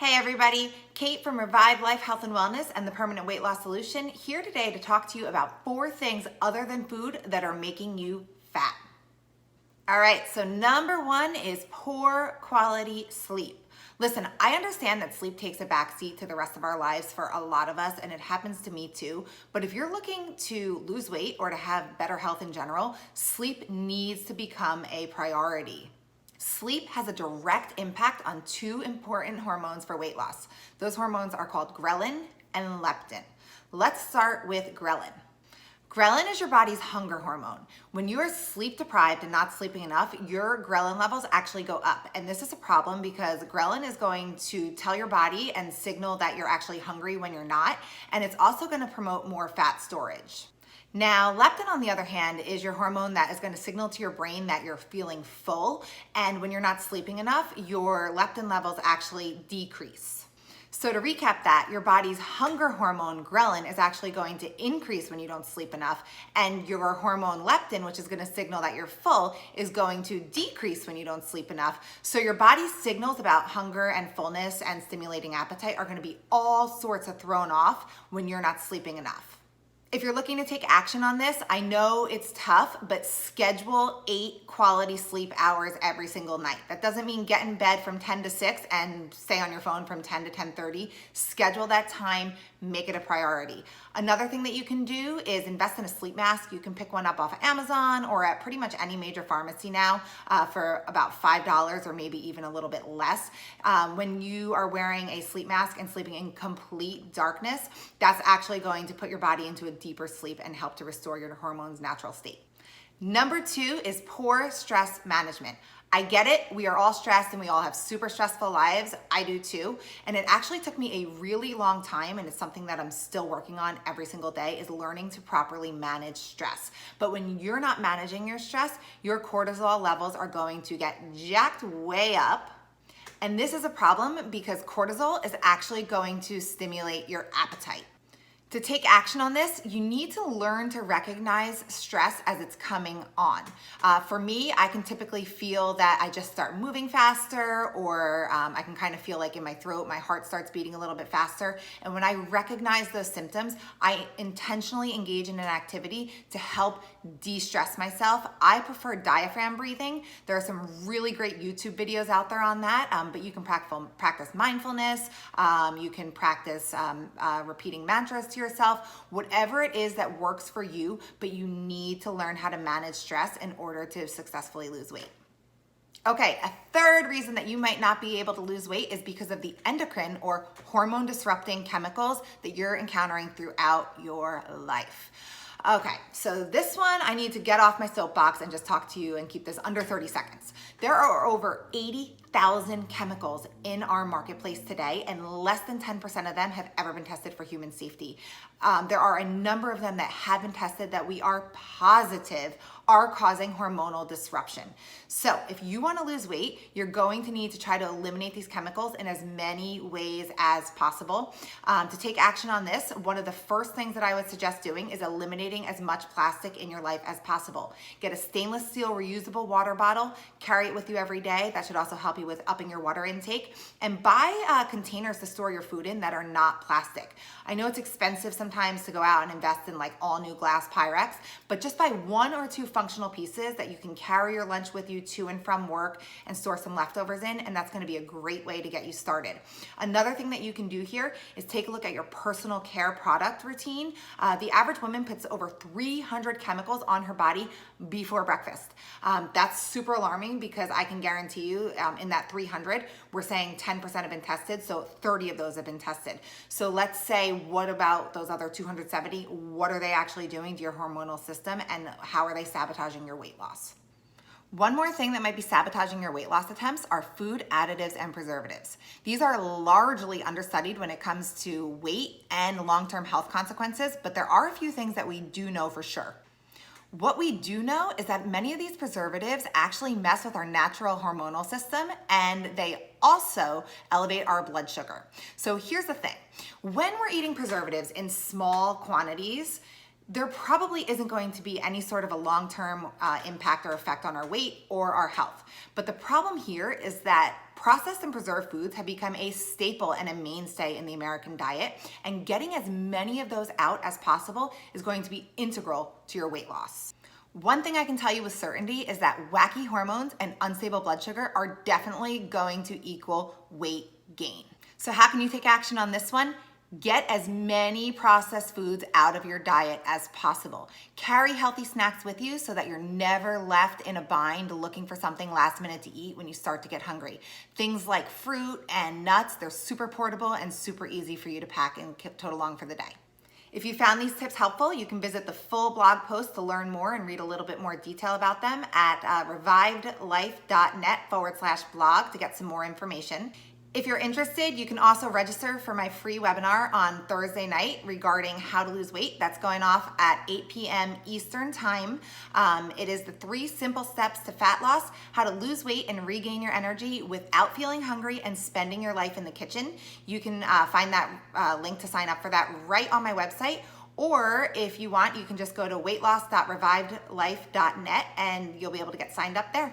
Hey everybody, Kate from Revive Life Health and Wellness and the Permanent Weight Loss Solution here today to talk to you about 4 things other than food that are making you fat. All right, so number 1 is poor quality sleep. Listen, I understand that sleep takes a backseat to the rest of our lives for a lot of us, and it happens to me too. But if you're looking to lose weight or to have better health in general, sleep needs to become a priority. Sleep has a direct impact on 2 important hormones for weight loss. Those hormones are called ghrelin and leptin. Let's start with ghrelin. Ghrelin is your body's hunger hormone. When you are sleep deprived and not sleeping enough, your ghrelin levels actually go up. And this is a problem because ghrelin is going to tell your body and signal that you're actually hungry when you're not. And it's also going to promote more fat storage. Now, leptin, on the other hand, is your hormone that is going to signal to your brain that you're feeling full. And when you're not sleeping enough, your leptin levels actually decrease. So to recap that, your body's hunger hormone, ghrelin, is actually going to increase when you don't sleep enough. And your hormone leptin, which is going to signal that you're full, is going to decrease when you don't sleep enough. So your body's signals about hunger and fullness and stimulating appetite are going to be all sorts of thrown off when you're not sleeping enough. If you're looking to take action on this, I know it's tough, but schedule 8 quality sleep hours every single night. That doesn't mean get in bed from 10 to 6 and stay on your phone from 10 to 10:30. Schedule that time, make it a priority. Another thing that you can do is invest in a sleep mask. You can pick one up off of Amazon or at pretty much any major pharmacy now for about $5 or maybe even a little bit less. When you are wearing a sleep mask and sleeping in complete darkness, that's actually going to put your body into a deeper sleep and help to restore your hormones' natural state. Number 2 is poor stress management. I get it, we are all stressed and we all have super stressful lives. I do too. And it actually took me a really long time, and it's something that I'm still working on every single day, is learning to properly manage stress. But when you're not managing your stress, your cortisol levels are going to get jacked way up. And this is a problem because cortisol is actually going to stimulate your appetite. To take action on this, you need to learn to recognize stress as it's coming on. For me, I can typically feel that I just start moving faster, or I can kind of feel like in my throat, my heart starts beating a little bit faster. And when I recognize those symptoms, I intentionally engage in an activity to help de-stress myself. I prefer diaphragm breathing. There are some really great YouTube videos out there on that, but you can practice mindfulness. You can practice repeating mantras to yourself, whatever it is that works for you, but you need to learn how to manage stress in order to successfully lose weight. Okay, a third reason that you might not be able to lose weight is because of the endocrine or hormone disrupting chemicals that you're encountering throughout your life. Okay, so this one I need to get off my soapbox and just talk to you and keep this under 30 seconds. There are over 80,000 chemicals in our marketplace today, and less than 10% of them have ever been tested for human safety. There are a number of them that have been tested that we are positive are causing hormonal disruption. So if you want to lose weight, you're going to need to try to eliminate these chemicals in as many ways as possible. To take action on this, one of the first things that I would suggest doing is eliminating as much plastic in your life as possible. Get a stainless steel reusable water bottle, carry it with you every day. That should also help you with upping your water intake. And buy containers to store your food in that are not plastic. I know it's expensive sometimes to go out and invest in like all new glass Pyrex, but just buy 1 or 2 functional pieces that you can carry your lunch with you to and from work and store some leftovers in, and that's going to be a great way to get you started. Another thing that you can do here is take a look at your personal care product routine. The average woman puts over 300 chemicals on her body before breakfast. That's super alarming because I can guarantee you in that 300, we're saying 10% have been tested, so 30 of those have been tested. So let's say, what about those other 270? What are they actually doing to your hormonal system, and how are they sabotaging your weight loss? One more thing that might be sabotaging your weight loss attempts are food additives and preservatives. These are largely understudied when it comes to weight and long-term health consequences, but there are a few things that we do know for sure. What we do know is that many of these preservatives actually mess with our natural hormonal system, and they also elevate our blood sugar. So here's the thing. When we're eating preservatives in small quantities, there probably isn't going to be any sort of a long-term impact or effect on our weight or our health. But the problem here is that Processed and preserved foods have become a staple and a mainstay in the American diet, and getting as many of those out as possible is going to be integral to your weight loss. One thing I can tell you with certainty is that wacky hormones and unstable blood sugar are definitely going to equal weight gain. So how can you take action on this one? Get as many processed foods out of your diet as possible. Carry healthy snacks with you so that you're never left in a bind looking for something last minute to eat when you start to get hungry. Things like fruit and nuts, they're super portable and super easy for you to pack and tote along for the day. If you found these tips helpful, you can visit the full blog post to learn more and read a little bit more detail about them at revivedlife.net/blog to get some more information. If you're interested, you can also register for my free webinar on Thursday night regarding how to lose weight. That's going off at 8 p.m. Eastern time. It is the 3 simple steps to fat loss, how to lose weight and regain your energy without feeling hungry and spending your life in the kitchen. You can find that link to sign up for that right on my website. Or if you want, you can just go to weightloss.revivedlife.net and you'll be able to get signed up there.